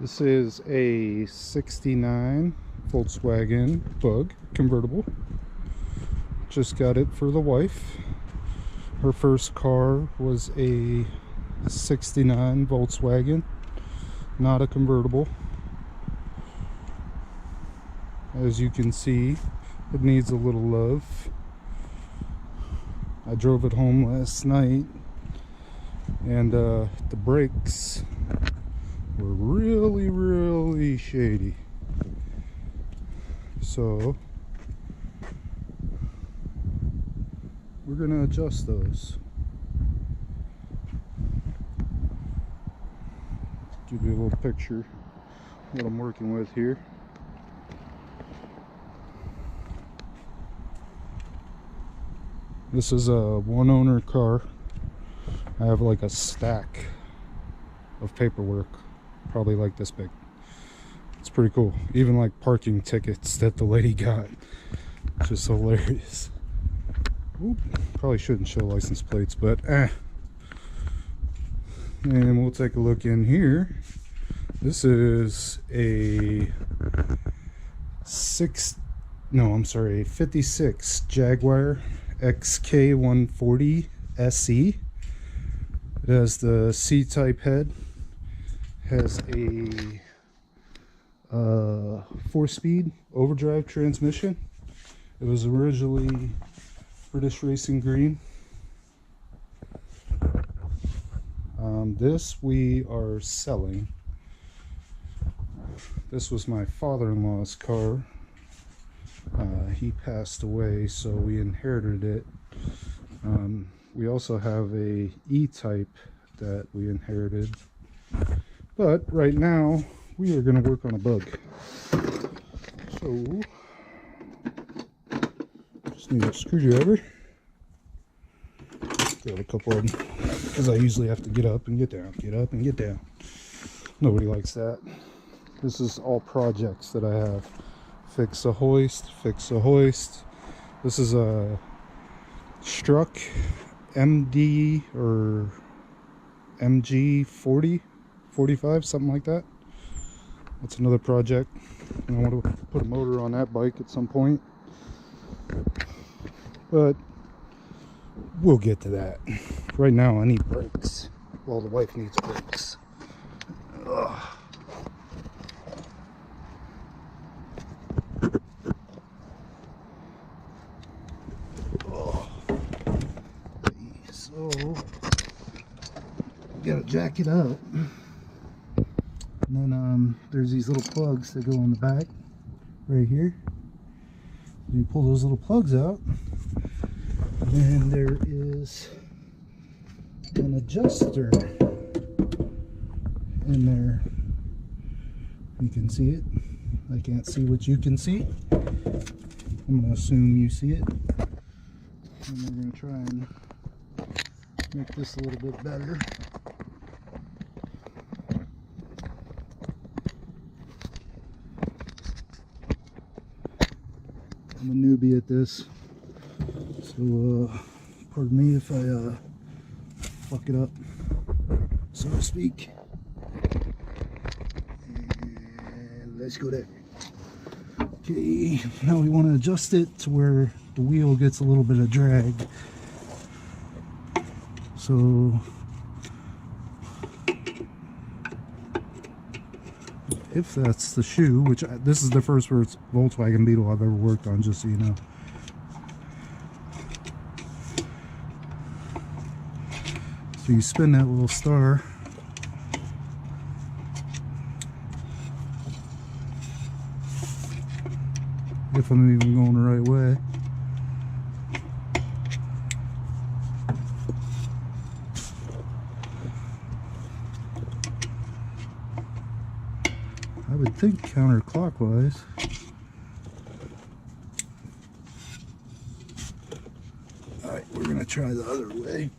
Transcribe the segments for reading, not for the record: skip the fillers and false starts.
This is a 69 Volkswagen Bug convertible. Just got it for the wife. Her first car was a 69 Volkswagen, not a convertible. As you can see, it needs a little love. I drove it home last night, and the brakes were really shady. So we're gonna adjust those. Give you a little picture of what I'm working with here. This is a one owner car. I have like a stack of paperwork, probably like this big. It's pretty cool. Even like parking tickets that the lady got. Just hilarious. Oop, probably shouldn't show license plates, but and we'll take a look in here. This is a 56 Jaguar XK140 SE. It has the C-type head, has a 4-speed overdrive transmission. It was originally British Racing Green. This we are selling. This was my father-in-law's car. He passed away, so we inherited it. We also have a E-type that we inherited, but right now we are going to work on a Bug. So just need a screwdriver. Got a couple of them because I usually have to get up and get down, get up and get down. Nobody likes that. This is all projects that I have. Fix a hoist, fix a hoist. This is a Struck MD or MG 40, 45, something like that. That's another project. And I want to put a motor on that bike at some point, but we'll get to that. Right now I need brakes. Well, the wife needs brakes. Ugh. So gotta jack it up, and then there's these little plugs that go in the back right here. You pull those little plugs out, and there is an adjuster in there. You can see it. I can't see what you can see. I'm gonna assume you see it, and we're gonna try and make this a little bit better. I'm a newbie at this, so pardon me if I fuck it up, so to speak. And let's go there. Okay, now we want to adjust it to where the wheel gets a little bit of drag. So if that's the shoe, which this is the first Volkswagen Beetle I've ever worked on, just so you know. So you spin that little star, if I'm even going the right way. I would think counterclockwise. Alright, we're going to try the other way.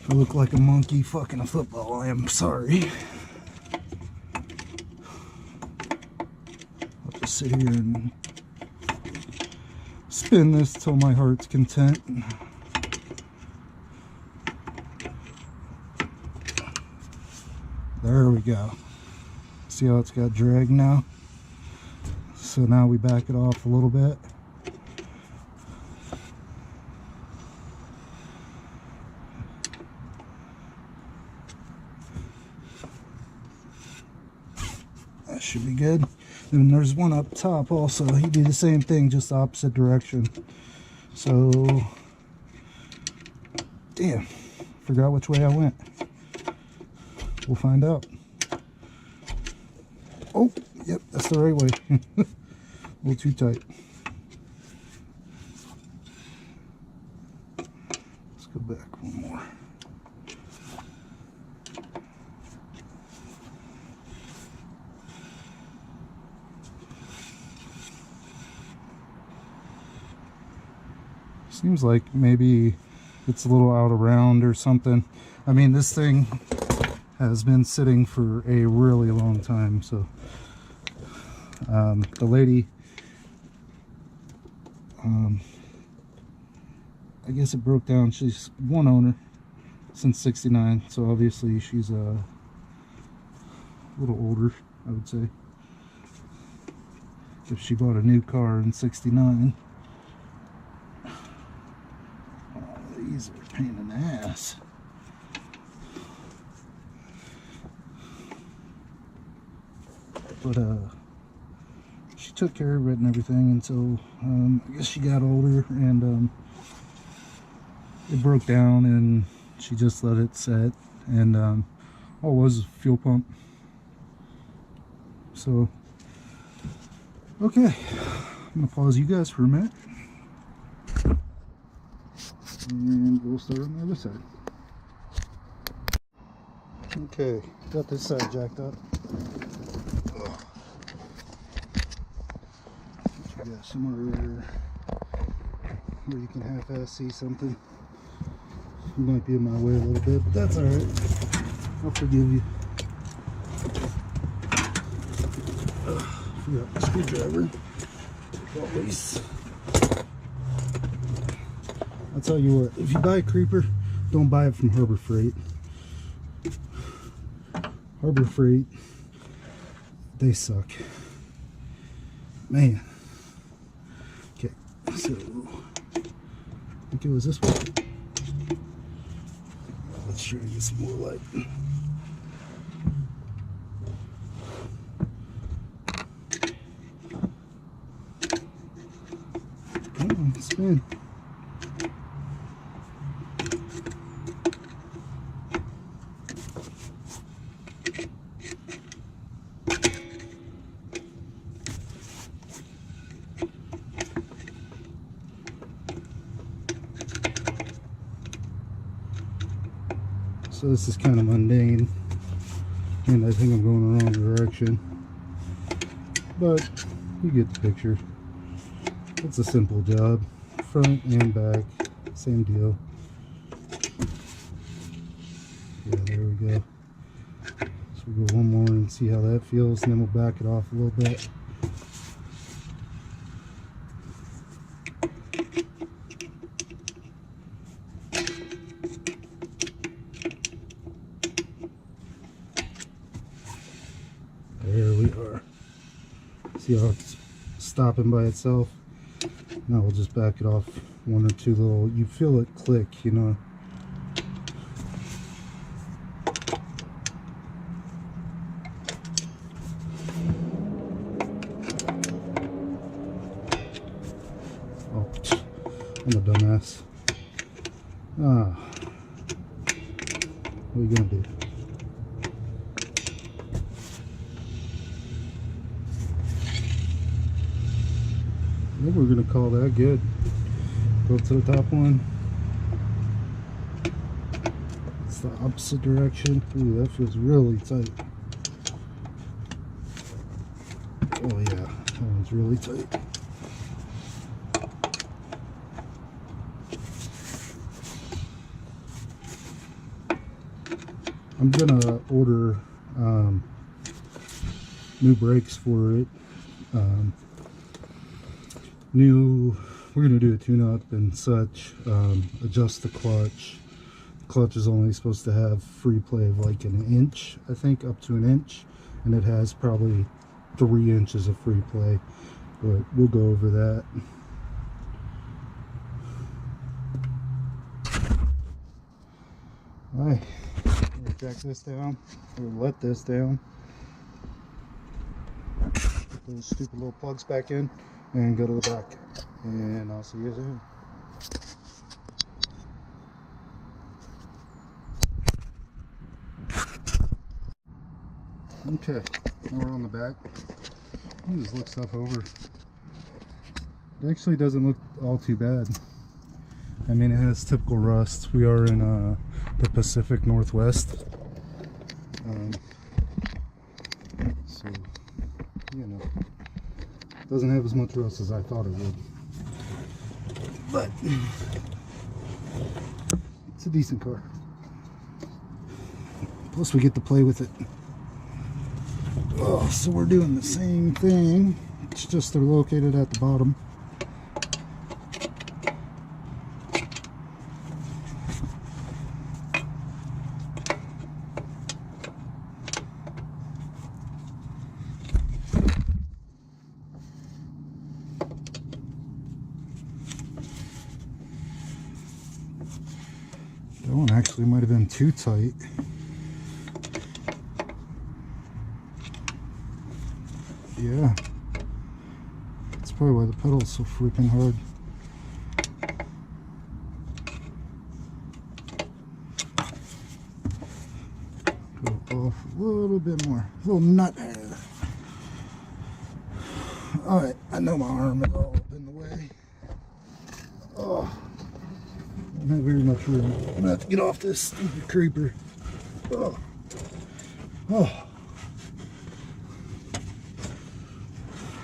I look like a monkey fucking a football. I am sorry. I'll just sit here and spin this till my heart's content. There we go. See how it's got drag now? So now we back it off a little bit. That should be good. And there's one up top also. He did the same thing, just the opposite direction. So, damn, forgot which way I went. We'll find out. Oh, yep, that's the right way. A little too tight. Let's go back one more. Seems like maybe it's a little out of round or something. I mean, this thing has been sitting for a really long time, so the lady, I guess it broke down. She's one owner since '69, so obviously she's a little older, I would say, if she bought a new car in '69. These are a pain in the ass. But she took care of it and everything until I guess she got older, and it broke down, and she just let it set, and all it was a fuel pump. So okay, I'm gonna pause you guys for a minute, and we'll start on the other side. Okay, got this side jacked up. Yeah, somewhere where you can half-ass see something. You might be in my way a little bit, but that's alright. I'll forgive you. Forgot the screwdriver. Always. I'll tell you what, if you buy a creeper, don't buy it from Harbor Freight. Harbor Freight, they suck. Man. Okay, so I think it was this one. Let's try to get some more light. Come on, spin. So this is kind of mundane, and I think I'm going the wrong direction, but you get the picture. It's a simple job, front and back, same deal. Yeah, there we go. So we'll go one more and see how that feels, and then we'll back it off a little bit. There we are. See how it's stopping by itself? Now we'll just back it off one or two little, you feel it click, you know. Oh, I'm a dumbass. Ah, what are you gonna do? I think we're gonna call that good. Go to the top one. It's the opposite direction. Ooh, that feels really tight. Oh yeah, that one's really tight. I'm gonna order new brakes for it. We're gonna do a tune-up and such, adjust the clutch, clutch is only supposed to have free play of like an inch, I think, up to an inch, and it has probably 3 inches of free play, but we'll go over that. Alright, I'm gonna jack this down, or let this down, put those stupid little plugs back in, and go to the back, and I'll see you soon. Okay, now we're on the back. Let me just look stuff over. It actually doesn't look all too bad. I mean, it has typical rust. We are in the Pacific Northwest. So, you know, it doesn't have as much rust as I thought it would. But it's a decent car. Plus we get to play with it. Oh, so we're doing the same thing. It's just they're located at the bottom. That one actually might have been too tight. Yeah. That's probably why the pedal's so freaking hard. Go off a little bit more. A little nut hair. Alright, I know my arm is all up in the way. Oh. Don't have very much room. I'm gonna have to get off this stupid creeper. Oh. Oh.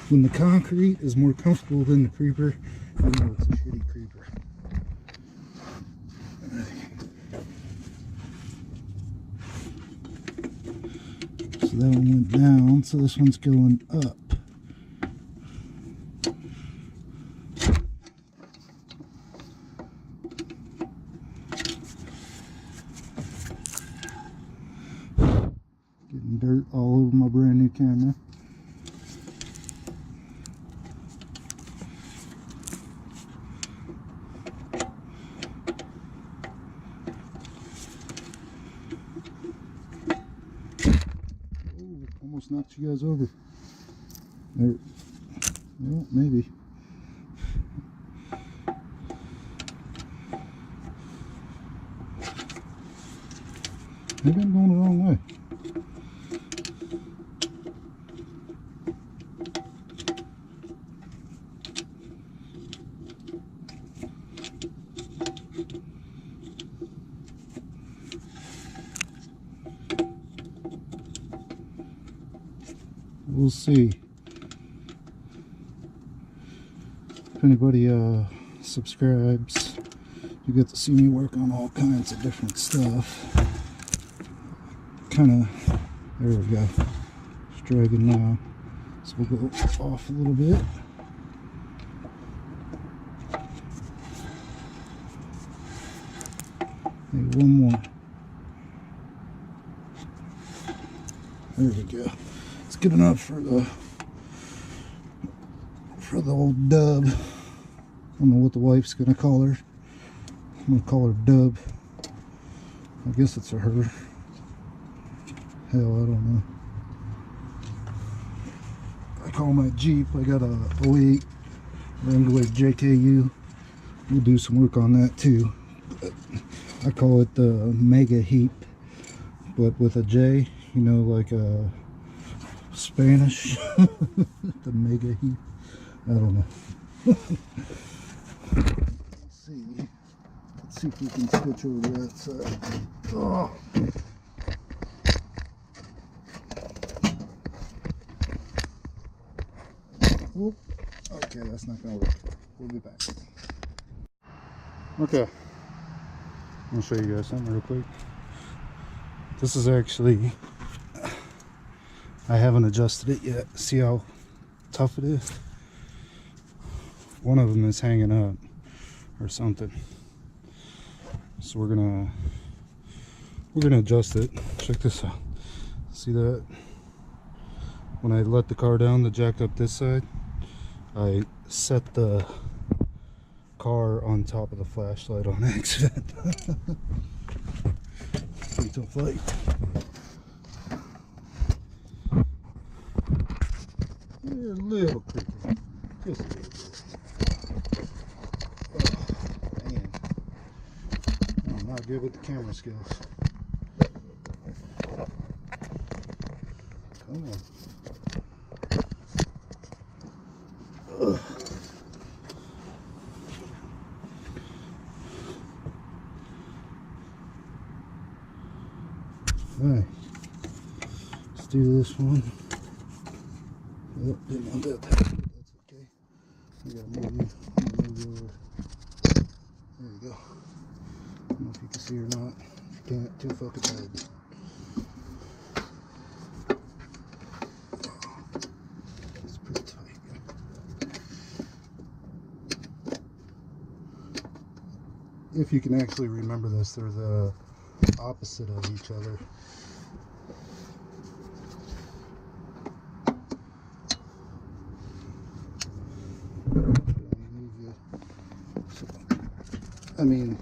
When the concrete is more comfortable than the creeper, you know it's a shitty creeper. So that one went down, so this one's going up. Getting dirt all over my brand new camera. Almost knocked you guys over. There. Well, maybe. Maybe I'm going the wrong way. We'll see. If anybody subscribes, you get to see me work on all kinds of different stuff. Kind of, there we go. It's dragging now. So we'll go off a little bit. Maybe one more. There we go. It's good enough for the old dub. I don't know what the wife's gonna call her. I'm gonna call her Dub. I guess it's a her. Hell, I don't know. I call my Jeep. I got a 08 Wrangler JKU. We'll do some work on that too. But I call it the Mega Heap, but with a J. You know, like a Spanish. The Mega Heap. I don't know. Let's see if we can switch over to that side. Oh. Whoop. Okay, that's not gonna work. We'll be back. Okay. I'll show you guys something real quick. This is actually, I haven't adjusted it yet. See how tough it is? One of them is hanging up or something. So we're gonna we're gonna adjust it. Check this out. See that? When I let the car down to jack up this side, I set the car on top of the flashlight on accident. Pretty tough fight. You're a little creepy. Just a little bit. Oh, man. I'm not good with the camera skills. Come on. Ugh. Alright, let's do this one. Oh, didn't want that, but that's okay. I gotta move you over. There you go. I don't know if you can see or not. If you can't, too fucking bad. It's pretty tight. If you can actually remember this, they're the opposite of each other. I mean,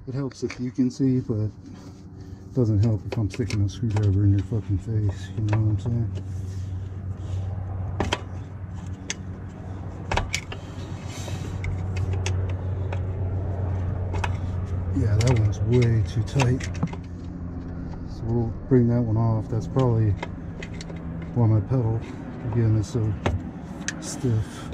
it helps if you can see, but it doesn't help if I'm sticking a screwdriver in your fucking face, you know what I'm saying? Yeah, that one's way too tight. So we'll bring that one off. That's probably why my pedal, again, is so stiff.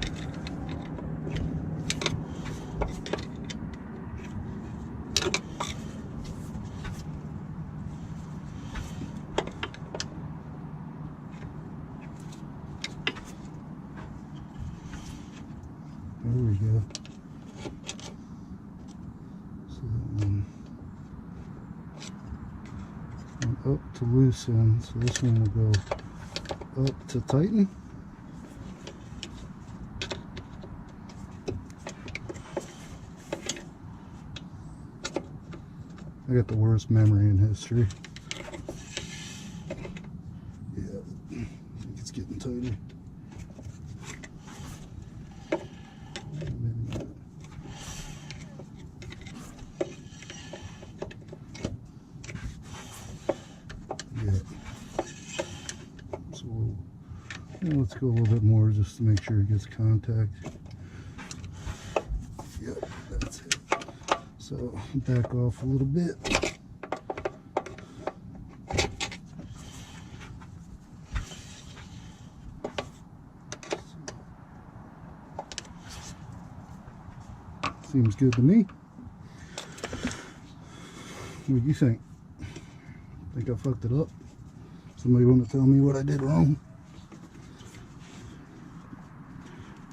There we go. So that one went up to loosen, so this one will go up to tighten. I got the worst memory in history. Yeah, I think it's getting tighter. So let's go a little bit more just to make sure it gets contact. Yep, that's it. So back off a little bit. Seems good to me. What do you think? Think I fucked it up? Somebody want to tell me what I did wrong?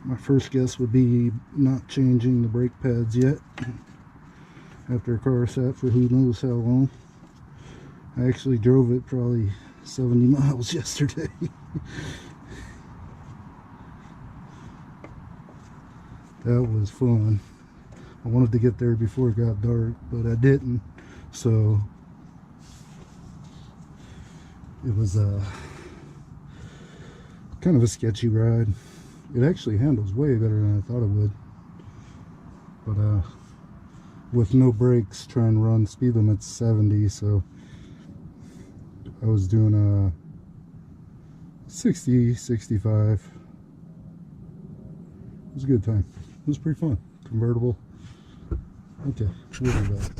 My first guess would be not changing the brake pads yet after a car sat for who knows how long. I actually drove it probably 70 miles yesterday. That was fun. I wanted to get there before it got dark, but I didn't, so it was kind of a sketchy ride. It actually handles way better than I thought it would, but with no brakes, trying to run speed limit's 70, so I was doing 60, 65. It was a good time. It was pretty fun. Convertible. Okay, we'll be back.